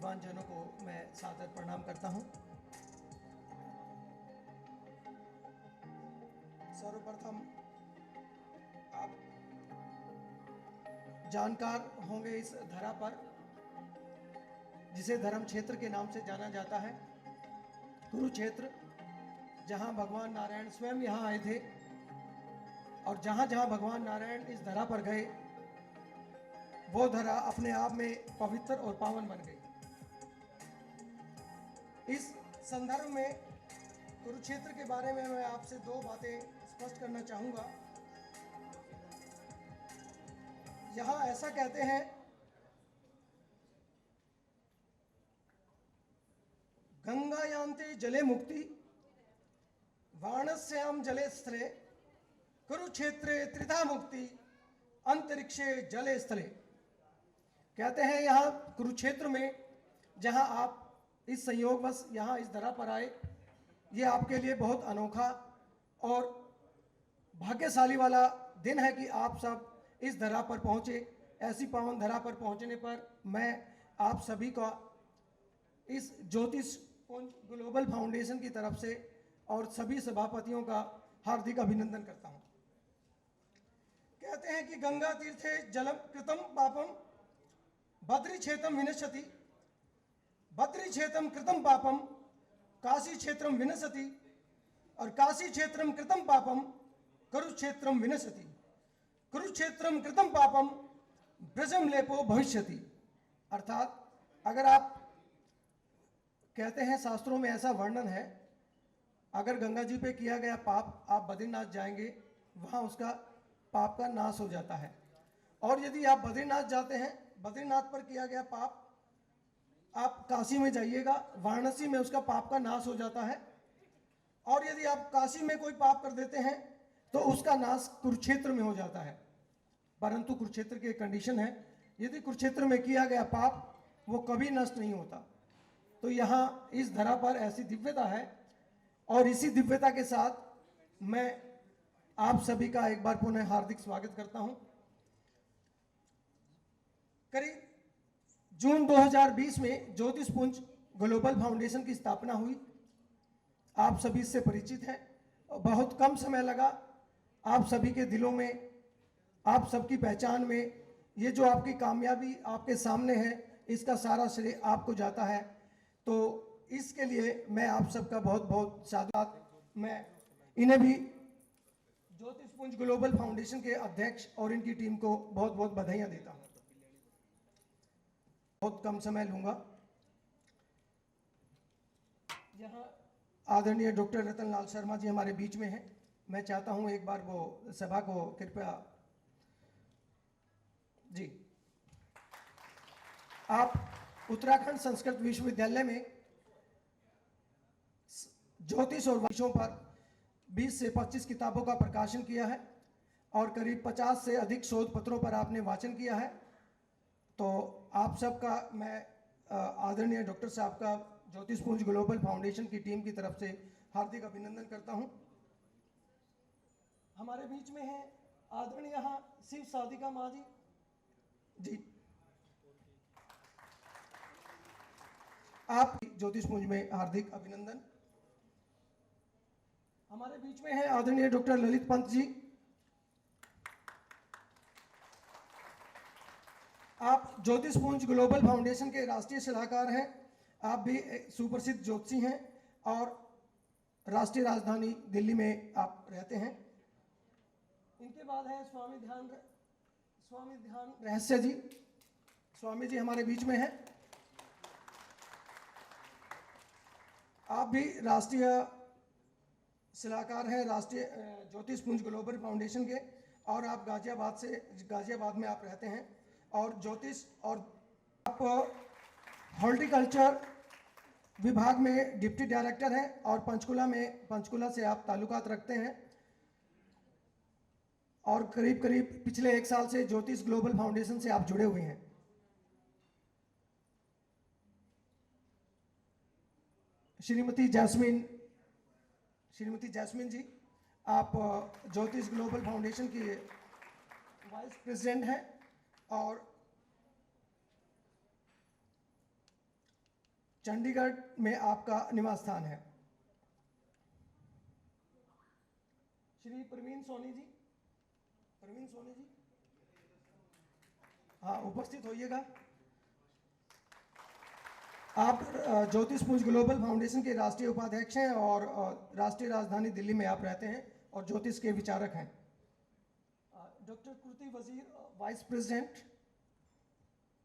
विद्वान जनों को मैं सादर प्रणाम करता हूं। सर्वप्रथम आप जानकार होंगे इस धरा पर जिसे धर्म क्षेत्र के नाम से जाना जाता है, कुरुक्षेत्र, जहां भगवान नारायण स्वयं यहाँ आए थे और जहां जहां भगवान नारायण इस धरा पर गए वो धरा अपने आप में पवित्र और पावन बन गई। इस संदर्भ में कुरुक्षेत्र के बारे में मैं आपसे दो बातें स्पष्ट करना चाहूंगा। यहां ऐसा कहते हैं, गंगायान्ते जले मुक्ति वाणस्याम जले स्थले कुरुक्षेत्रे त्रिधा मुक्ति अंतरिक्षे जले स्थले। कहते हैं यहाँ कुरुक्षेत्र में जहाँ आप इस संयोगवश यहाँ इस धरा पर आए, ये आपके लिए बहुत अनोखा और भाग्यशाली वाला दिन है कि आप सब इस धरा पर पहुँचे। ऐसी पावन धरा पर पहुँचने पर मैं आप सभी का इस ज्योतिष ग्लोबल फाउंडेशन की तरफ से और सभी सभापतियों का हार्दिक अभिनंदन करता हूँ। कहते हैं कि गंगा तीर्थे जलम कृतम पापम बद्री क्षेत्रम विनश्यति, बद्री क्षेत्रम कृतम पापम काशी क्षेत्रम विनश्यति और काशी क्षेत्रम कृतम पापम कुरुक्षेत्रम विनश्यति, कुरुक्षेत्रम कृतम पापम ब्रजम लेपो भविष्यति। अर्थात अगर आप कहते हैं, शास्त्रों में ऐसा वर्णन है, अगर गंगा जी पे किया गया पाप आप बद्रीनाथ जाएंगे, वहाँ उसका पाप का नाश हो जाता है। और यदि आप बद्रीनाथ जाते हैं, बद्रीनाथ पर किया गया पाप आप काशी में जाइएगा, वाराणसी में उसका पाप का नाश हो जाता है। और यदि आप काशी में कोई पाप कर देते हैं तो उसका नाश कुरुक्षेत्र में हो जाता है। परंतु कुरुक्षेत्र की एक कंडीशन है, यदि कुरुक्षेत्र में किया गया पाप वो कभी नष्ट नहीं होता। तो यहाँ इस धरा पर ऐसी दिव्यता है और इसी दिव्यता के साथ मैं आप सभी का एक बार पुनः हार्दिक स्वागत करता हूं। करीब जून 2020 में ज्योतिषपुंज ग्लोबल फाउंडेशन की स्थापना हुई। आप सभी इससे परिचित हैं। बहुत कम समय लगा आप सभी के दिलों में, आप सबकी पहचान में। ये जो आपकी कामयाबी आपके सामने है, इसका सारा श्रेय आपको जाता है। तो इसके लिए मैं आप सबका बहुत बहुत साधुवाद, मैं इन्हें भी ज्योतिषपुंज ग्लोबल फाउंडेशन के अध्यक्ष और इनकी टीम को बहुत बहुत बधाइयाँ देता हूँ। बहुत कम समय लूंगा। यहाँ आदरणीय डॉक्टर रतनलाल शर्मा जी हमारे बीच में हैं। मैं चाहता हूँ एक बार वो सभा को कृपया जी। आप उत्तराखंड संस्कृत विश्वविद्यालय में ज्योतिष और विषयों पर 20 से 25 किताबों का प्रकाशन किया है और करीब 50 से अधिक शोध पत्रों पर आपने वाचन किया है। तो आप सबका मैं आदरणीय डॉक्टर साहब का ज्योतिषपुंज ग्लोबल फाउंडेशन की टीम की तरफ से हार्दिक अभिनंदन करता हूं। हमारे बीच में है आदरणीय शिव साधिका माँ जी, आप ज्योतिषपुंज में हार्दिक अभिनंदन। हमारे बीच में है आदरणीय डॉक्टर ललित पंत जी, आप ज्योतिषपुंज ग्लोबल फाउंडेशन के राष्ट्रीय सलाहकार हैं। आप भी सुप्रसिद्ध ज्योतिषी हैं और राष्ट्रीय राजधानी दिल्ली में आप रहते हैं। इनके बाद है स्वामी ध्यान रहस्य जी। स्वामी जी हमारे बीच में हैं। आप भी राष्ट्रीय सलाहकार हैं राष्ट्रीय ज्योतिषपुंज ग्लोबल फाउंडेशन के, और आप गाजियाबाद में आप रहते हैं और ज्योतिष और आप हॉर्टिकल्चर विभाग में डिप्टी डायरेक्टर हैं और पंचकुला से आप ताल्लुकात रखते हैं और करीब पिछले 1 साल से ज्योतिष ग्लोबल फाउंडेशन से आप जुड़े हुए हैं। श्रीमती जैस्मिन जी, आप ज्योतिष ग्लोबल फाउंडेशन की वाइस प्रेसिडेंट हैं और चंडीगढ़ में आपका निवास स्थान है। श्री प्रवीण सोनी जी, हाँ उपस्थित होइएगा। आप ज्योतिषपुंज ग्लोबल फाउंडेशन के राष्ट्रीय उपाध्यक्ष हैं और राष्ट्रीय राजधानी दिल्ली में आप रहते हैं और ज्योतिष के विचारक हैं। डॉक्टर कृति वजीर, वाइस प्रेसिडेंट,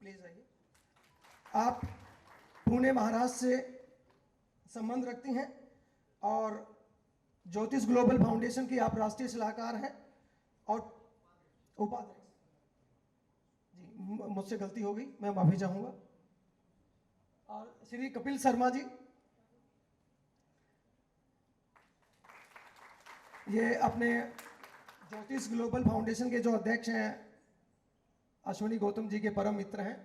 प्लीज आइए। आप पुणे महाराष्ट्र से संबंध रखती हैं और ज्योतिष ग्लोबल फाउंडेशन की आप राष्ट्रीय सलाहकार हैं और उपाध्यक्ष। जी मुझसे गलती हो गई, मैं माफी चाहूंगा। और श्री कपिल शर्मा जी, ये अपने ज्योतिष ग्लोबल फाउंडेशन के जो अध्यक्ष हैं अश्विनी गौतम जी के परम मित्र हैं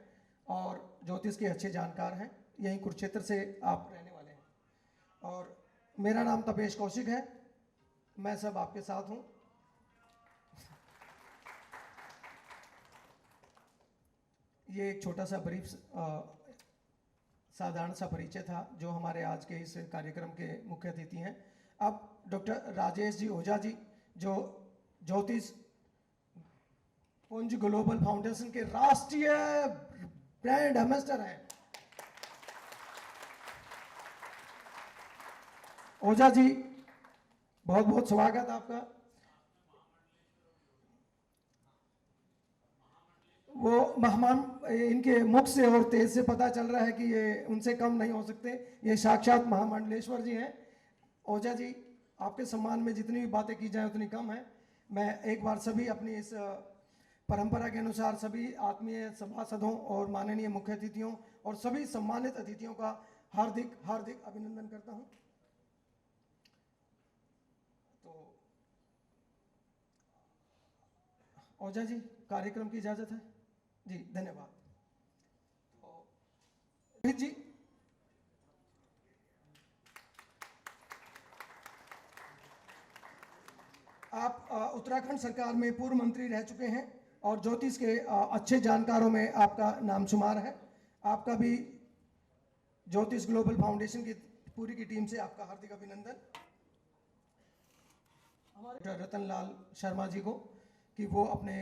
और ज्योतिष के अच्छे जानकार हैं। यहीं कुरुक्षेत्र से आप रहने वाले हैं। और मेरा नाम तपेश कौशिक है, मैं सब आपके साथ हूं। ये एक छोटा सा ब्रीफ साधारण सा परिचय था जो हमारे आज के इस कार्यक्रम के मुख्य अतिथि हैं। अब डॉक्टर राजेश जी ओझा जी, जो ज्योतिष पुंज ग्लोबल फाउंडेशन के राष्ट्रीय ब्रांड एम्बेसडर हैं। ओझा जी, बहुत बहुत स्वागत आपका। वो मेहमान, इनके मुख से और तेज से पता चल रहा है कि ये उनसे कम नहीं हो सकते। ये साक्षात महामंडलेश्वर जी हैं। ओझा जी, आपके सम्मान में जितनी भी बातें की जाए उतनी कम है। मैं एक बार सभी अपनी इस परंपरा के अनुसार सभी आत्मीय सभासदों और माननीय मुख्य अतिथियों और सभी सम्मानित अतिथियों का हार्दिक हार्दिक अभिनंदन करता हूं। तो ओझा जी, कार्यक्रम की इजाजत है जी, धन्यवाद। तो रोहित जी, आप उत्तराखंड सरकार में पूर्व मंत्री रह चुके हैं और ज्योतिष के अच्छे जानकारों में आपका नाम शुमार है। आपका भी ज्योतिष ग्लोबल फाउंडेशन की पूरी की टीम से आपका हार्दिक अभिनंदन। हमारे रतन लाल शर्मा जी को कि वो अपने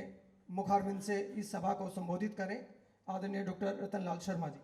मुखारविंद से इस सभा को संबोधित करें। आदरणीय डॉक्टर रतन लाल शर्मा जी।